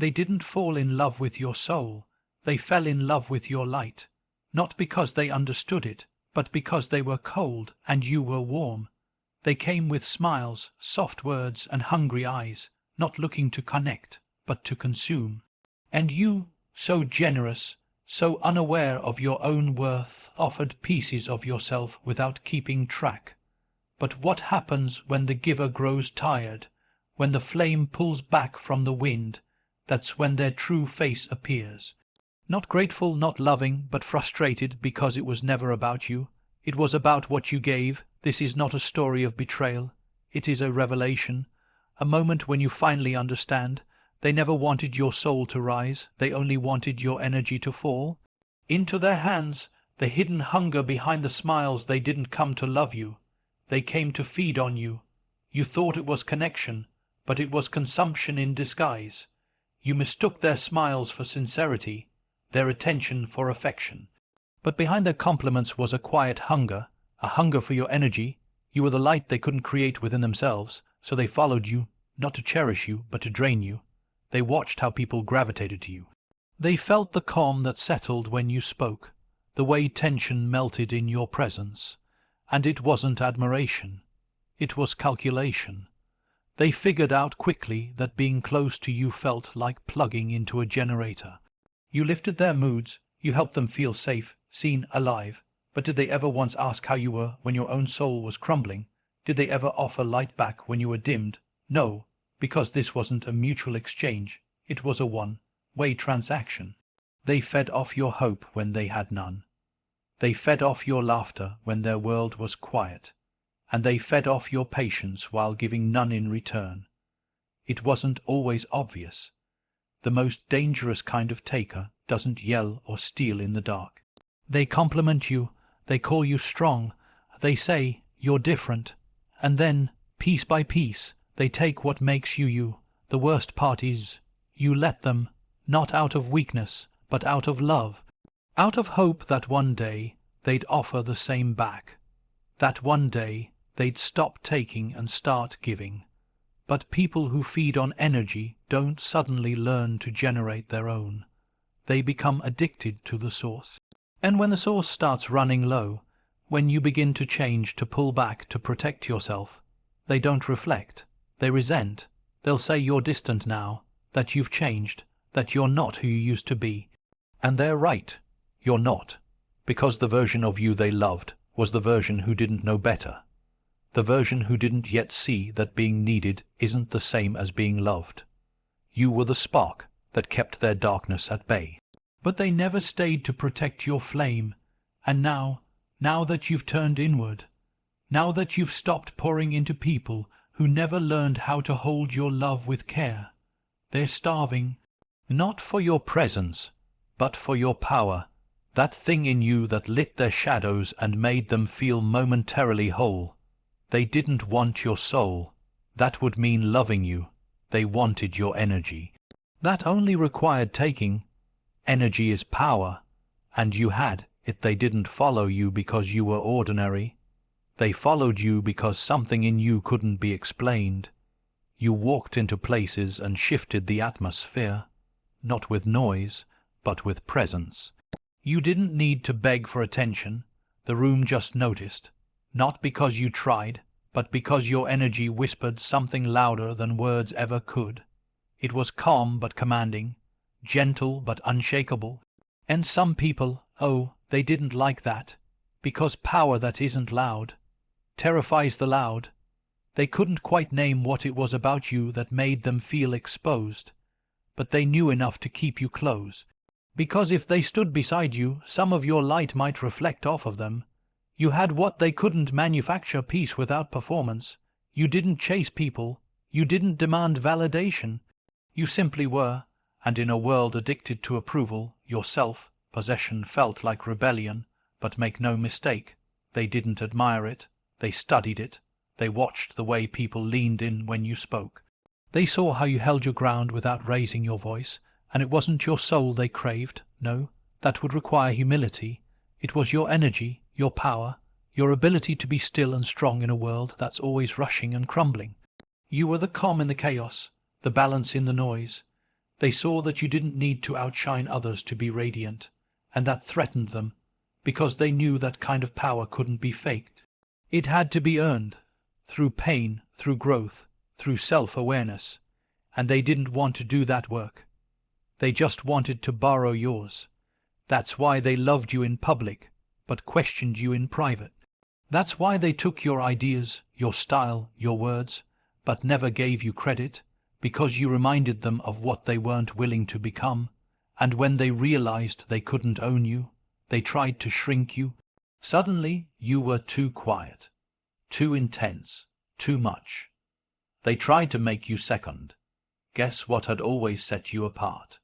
They didn't fall in love with your soul, they fell in love with your light, not because they understood it, but because they were cold and you were warm. They came with smiles, soft words, and hungry eyes, not looking to connect, but to consume. And you, so generous, so unaware of your own worth, offered pieces of yourself without keeping track. But what happens when the giver grows tired, when the flame pulls back from the wind? That's when their true face appears. Not grateful, not loving, but frustrated because it was never about you. It was about what you gave. This is not a story of betrayal. It is a revelation, a moment when you finally understand. They never wanted your soul to rise, they only wanted your energy to fall. Into their hands, the hidden hunger behind the smiles. They didn't come to love you. They came to feed on you. You thought it was connection, but it was consumption in disguise. You mistook their smiles for sincerity, their attention for affection. But behind their compliments was a quiet hunger, a hunger for your energy. You were the light they couldn't create within themselves, so they followed you, not to cherish you, but to drain you. They watched how people gravitated to you. They felt the calm that settled when you spoke, the way tension melted in your presence. And it wasn't admiration. It was calculation. They figured out quickly that being close to you felt like plugging into a generator. You lifted their moods, you helped them feel safe, seen, alive. But did they ever once ask how you were when your own soul was crumbling? Did they ever offer light back when you were dimmed? No, because this wasn't a mutual exchange. It was a one-way transaction. They fed off your hope when they had none. They fed off your laughter when their world was quiet. And they fed off your patience while giving none in return. It wasn't always obvious. The most dangerous kind of taker doesn't yell or steal in the dark. They compliment you, they call you strong, they say you're different, and then, piece by piece, they take what makes you you. The worst part is, you let them, not out of weakness, but out of love, out of hope that one day they'd offer the same back, that one day they'd stop taking and start giving. But people who feed on energy don't suddenly learn to generate their own. They become addicted to the source. And when the source starts running low, when you begin to change, to pull back, to protect yourself, they don't reflect. They resent. They'll say you're distant now, that you've changed, that you're not who you used to be. And they're right. You're not. Because the version of you they loved was the version who didn't know better. The version who didn't yet see that being needed isn't the same as being loved. You were the spark that kept their darkness at bay. But they never stayed to protect your flame. And now that you've turned inward, now that you've stopped pouring into people who never learned how to hold your love with care, they're starving, not for your presence, but for your power, that thing in you that lit their shadows and made them feel momentarily whole. They didn't want your soul. That would mean loving you. They wanted your energy. That only required taking. Energy is power, and you had it. They didn't follow you because you were ordinary. They followed you because something in you couldn't be explained. You walked into places and shifted the atmosphere, not with noise, but with presence. You didn't need to beg for attention. The room just noticed. Not because you tried, but because your energy whispered something louder than words ever could. It was calm but commanding, gentle but unshakable. And some people, oh, they didn't like that, because power that isn't loud terrifies the loud. They couldn't quite name what it was about you that made them feel exposed, but they knew enough to keep you close. Because if they stood beside you, some of your light might reflect off of them. You had what they couldn't manufacture, peace without performance. You didn't chase people. You didn't demand validation. You simply were, and in a world addicted to approval, your self-possession felt like rebellion. But make no mistake, they didn't admire it. They studied it. They watched the way people leaned in when you spoke. They saw how you held your ground without raising your voice, and it wasn't your soul they craved. No, that would require humility. It was your energy, your power, your ability to be still and strong in a world that's always rushing and crumbling. You were the calm in the chaos, the balance in the noise, They saw that you didn't need to outshine others to be radiant, and that threatened them, because they knew that kind of power couldn't be faked. It had to be earned, through pain, through growth, through self-awareness, and they didn't want to do that work. They just wanted to borrow yours. That's why they loved you in public, but questioned you in private. That's why they took your ideas, your style, your words, but never gave you credit, because you reminded them of what they weren't willing to become, and when they realized they couldn't own you, they tried to shrink you. Suddenly you were too quiet, too intense, too much. They tried to make you second. Guess what had always set you apart?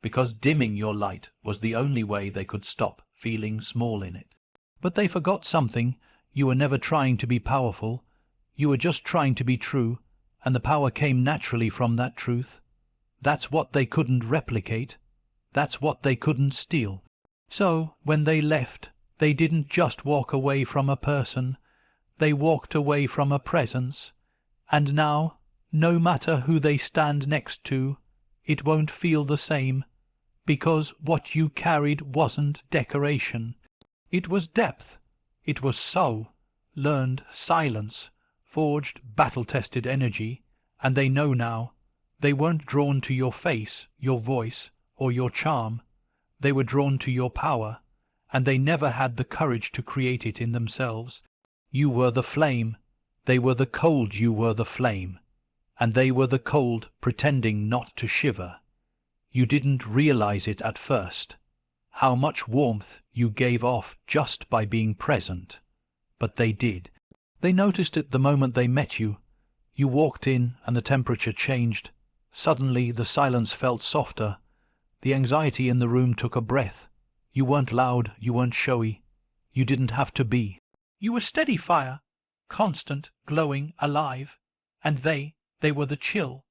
Because dimming your light was the only way they could stop feeling small in it. But they forgot something. You were never trying to be powerful. You were just trying to be true, and the power came naturally from that truth. That's what they couldn't replicate. That's what they couldn't steal. So, when they left, they didn't just walk away from a person. They walked away from a presence. And now, no matter who they stand next to, it won't feel the same, because what you carried wasn't decoration. It was depth. It was soul, learned silence, forged battle-tested energy, and they know now. They weren't drawn to your face, your voice, or your charm. They were drawn to your power, and they never had the courage to create it in themselves. You were the flame. They were the cold. You were the flame. And they were the cold, pretending not to shiver. You didn't realize it at first, how much warmth you gave off just by being present. But they did. They noticed it the moment they met you. You walked in and the temperature changed. Suddenly the silence felt softer. The anxiety in the room took a breath. You weren't loud, you weren't showy. You didn't have to be. You were steady fire, constant, glowing, alive. And they were the chill,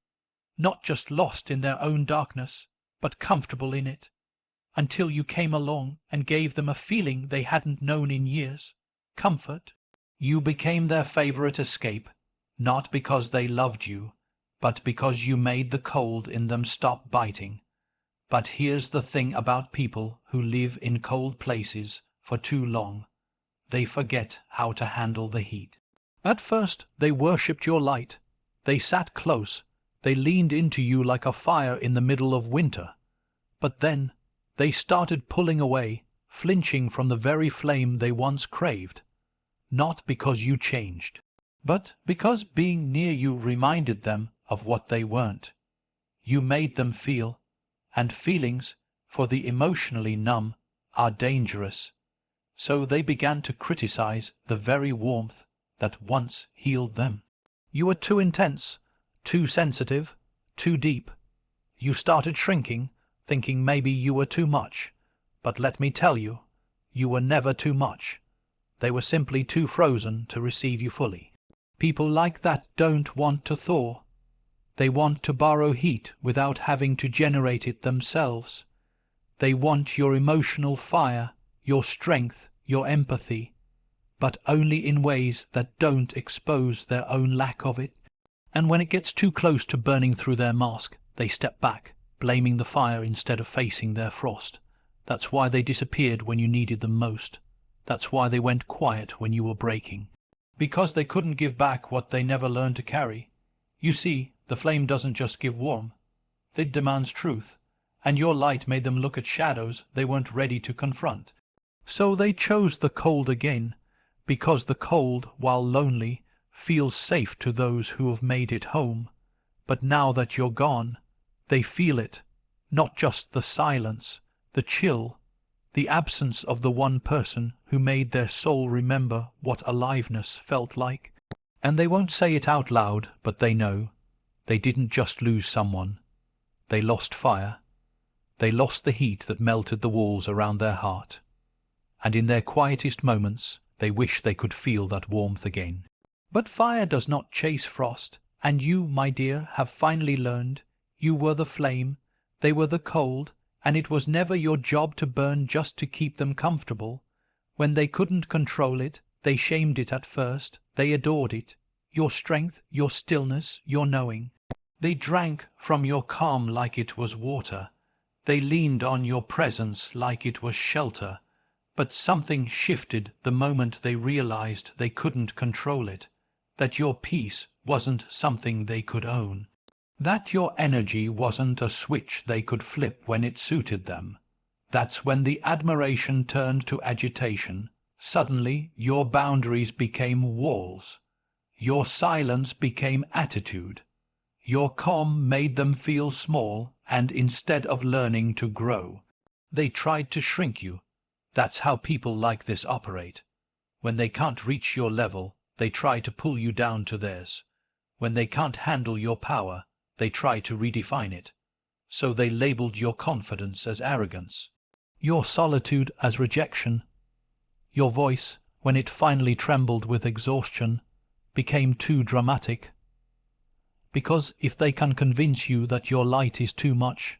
not just lost in their own darkness, but comfortable in it, until you came along and gave them a feeling they hadn't known in years. Comfort. You became their favorite escape, not because they loved you, but because you made the cold in them stop biting. But here's the thing about people who live in cold places for too long. They forget how to handle the heat. At first, they worshipped your light. They sat close. They leaned into you like a fire in the middle of winter. But then they started pulling away, flinching from the very flame they once craved. Not because you changed, but because being near you reminded them of what they weren't. You made them feel, and feelings, for the emotionally numb, are dangerous. So they began to criticize the very warmth that once healed them. You were too intense, too sensitive, too deep. You started shrinking, thinking maybe you were too much. But let me tell you, you were never too much. They were simply too frozen to receive you fully. People like that don't want to thaw. They want to borrow heat without having to generate it themselves. They want your emotional fire, your strength, your empathy, but only in ways that don't expose their own lack of it. And when it gets too close to burning through their mask, they step back, blaming the fire instead of facing their frost. That's why they disappeared when you needed them most. That's why they went quiet when you were breaking. Because they couldn't give back what they never learned to carry. You see, the flame doesn't just give warmth. It demands truth. And your light made them look at shadows they weren't ready to confront. So they chose the cold again, because the cold, while lonely, feels safe to those who have made it home. But now that you're gone, they feel it, not just the silence, the chill, the absence of the one person who made their soul remember what aliveness felt like. And they won't say it out loud, but they know. They didn't just lose someone. They lost fire. They lost the heat that melted the walls around their heart. And in their quietest moments, they wish they could feel that warmth again. But fire does not chase frost, and you, my dear, have finally learned. You were the flame, they were the cold, and it was never your job to burn just to keep them comfortable. When they couldn't control it, they shamed it at first, they adored it. Your strength, your stillness, your knowing. They drank from your calm like it was water. They leaned on your presence like it was shelter. But something shifted the moment they realized they couldn't control it, that your peace wasn't something they could own, that your energy wasn't a switch they could flip when it suited them. That's when the admiration turned to agitation. Suddenly your boundaries became walls. Your silence became attitude. Your calm made them feel small, and instead of learning to grow, they tried to shrink you. That's how people like this operate. When they can't reach your level, they try to pull you down to theirs. When they can't handle your power, they try to redefine it. So they labeled your confidence as arrogance, your solitude as rejection. Your voice, when it finally trembled with exhaustion, became too dramatic. Because if they can convince you that your light is too much,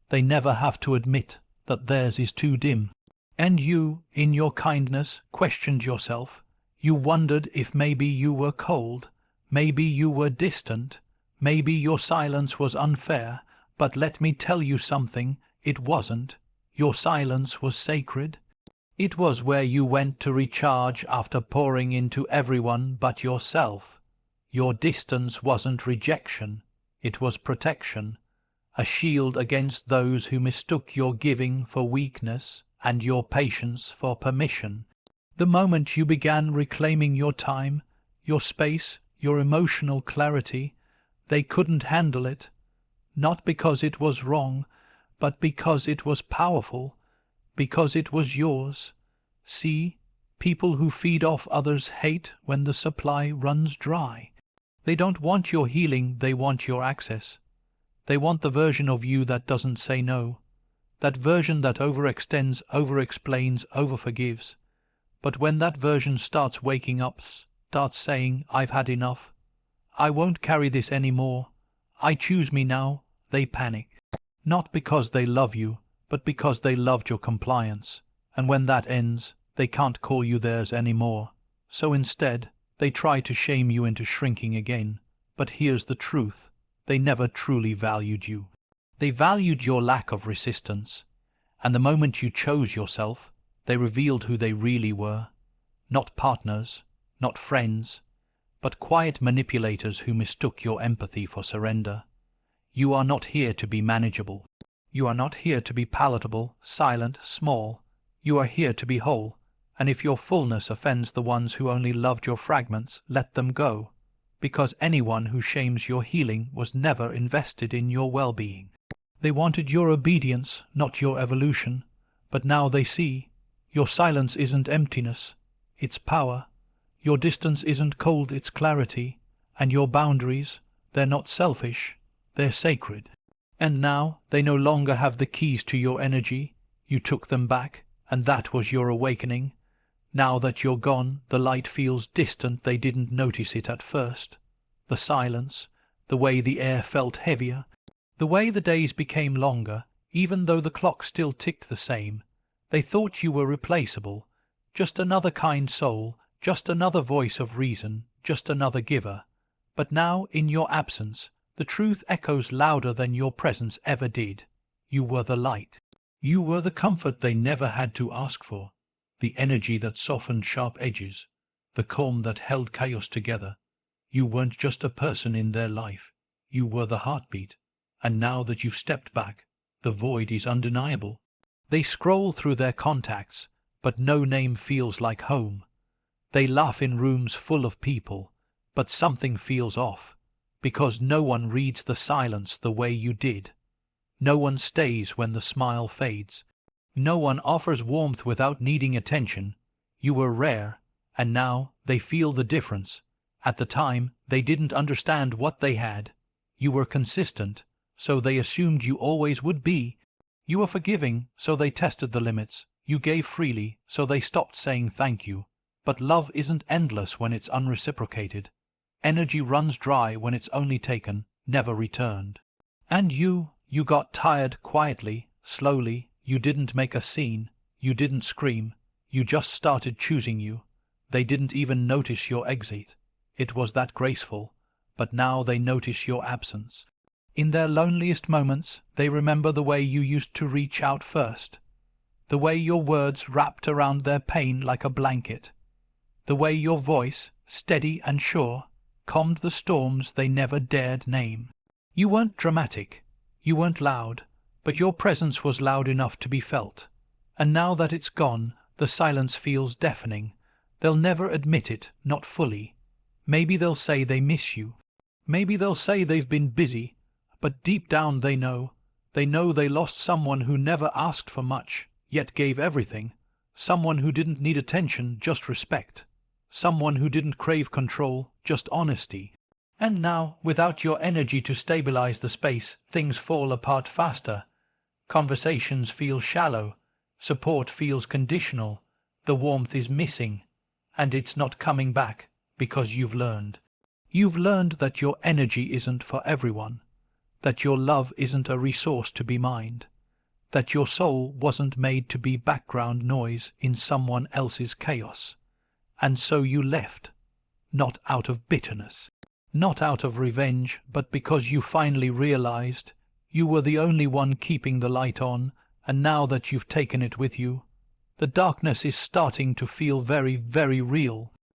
they never have to admit that theirs is too dim. And you, in your kindness, questioned yourself. You wondered if maybe you were cold, maybe you were distant, maybe your silence was unfair. But let me tell you something, it wasn't. Your silence was sacred. It was where you went to recharge after pouring into everyone but yourself. Your distance wasn't rejection, it was protection, a shield against those who mistook your giving for weakness and your patience for permission. The moment you began reclaiming your time, your space, your emotional clarity, they couldn't handle it, not because it was wrong, but because it was powerful, because it was yours. See, people who feed off others hate when the supply runs dry. They don't want your healing, they want your access. They want the version of you that doesn't say no, that version that overextends, overexplains, overforgives. But when that version starts waking up, starts saying, I've had enough, I won't carry this anymore, I choose me now, they panic. Not because they love you, but because they loved your compliance. And when that ends, they can't call you theirs anymore. So instead, they try to shame you into shrinking again. But here's the truth. They never truly valued you. They valued your lack of resistance. And the moment you chose yourself, they revealed who they really were. Not partners, not friends, but quiet manipulators who mistook your empathy for surrender. You are not here to be manageable. You are not here to be palatable, silent, small. You are here to be whole. And if your fullness offends the ones who only loved your fragments, let them go. Because anyone who shames your healing was never invested in your well-being. They wanted your obedience, not your evolution. But now they see. Your silence isn't emptiness, it's power. Your distance isn't cold, it's clarity. And your boundaries, they're not selfish, they're sacred. And now they no longer have the keys to your energy. You took them back, and that was your awakening. Now that you're gone, the light feels distant, they didn't notice it at first. The silence, the way the air felt heavier, the way the days became longer, even though the clock still ticked the same. They thought you were replaceable, just another kind soul, just another voice of reason, just another giver. But now, in your absence, the truth echoes louder than your presence ever did. You were the light. You were the comfort they never had to ask for, the energy that softened sharp edges, the calm that held chaos together. You weren't just a person in their life. You were the heartbeat. And now that you've stepped back, the void is undeniable. They scroll through their contacts, but no name feels like home. They laugh in rooms full of people, but something feels off. Because no one reads the silence the way you did. No one stays when the smile fades. No one offers warmth without needing attention. You were rare, and now they feel the difference. At the time, they didn't understand what they had. You were consistent, so they assumed you always would be. You were forgiving, so they tested the limits. You gave freely, so they stopped saying thank you. But love isn't endless when it's unreciprocated. Energy runs dry when it's only taken, never returned. And you got tired quietly, slowly. You didn't make a scene. You didn't scream. You just started choosing you. They didn't even notice your exit. It was that graceful. But now they notice your absence. In their loneliest moments, they remember the way you used to reach out first, the way your words wrapped around their pain like a blanket, the way your voice, steady and sure, calmed the storms they never dared name. You weren't dramatic, you weren't loud, but your presence was loud enough to be felt. And now that it's gone, the silence feels deafening. They'll never admit it, not fully. Maybe they'll say they miss you. Maybe they'll say they've been busy, but deep down they know they lost someone who never asked for much, yet gave everything. Someone who didn't need attention, just respect. Someone who didn't crave control, just honesty. And now, without your energy to stabilize the space, things fall apart faster. Conversations feel shallow, support feels conditional, the warmth is missing, and it's not coming back because you've learned. You've learned that your energy isn't for everyone, that your love isn't a resource to be mined, that your soul wasn't made to be background noise in someone else's chaos. And so you left, not out of bitterness, not out of revenge, but because you finally realized you were the only one keeping the light on, and now that you've taken it with you, the darkness is starting to feel very, very real.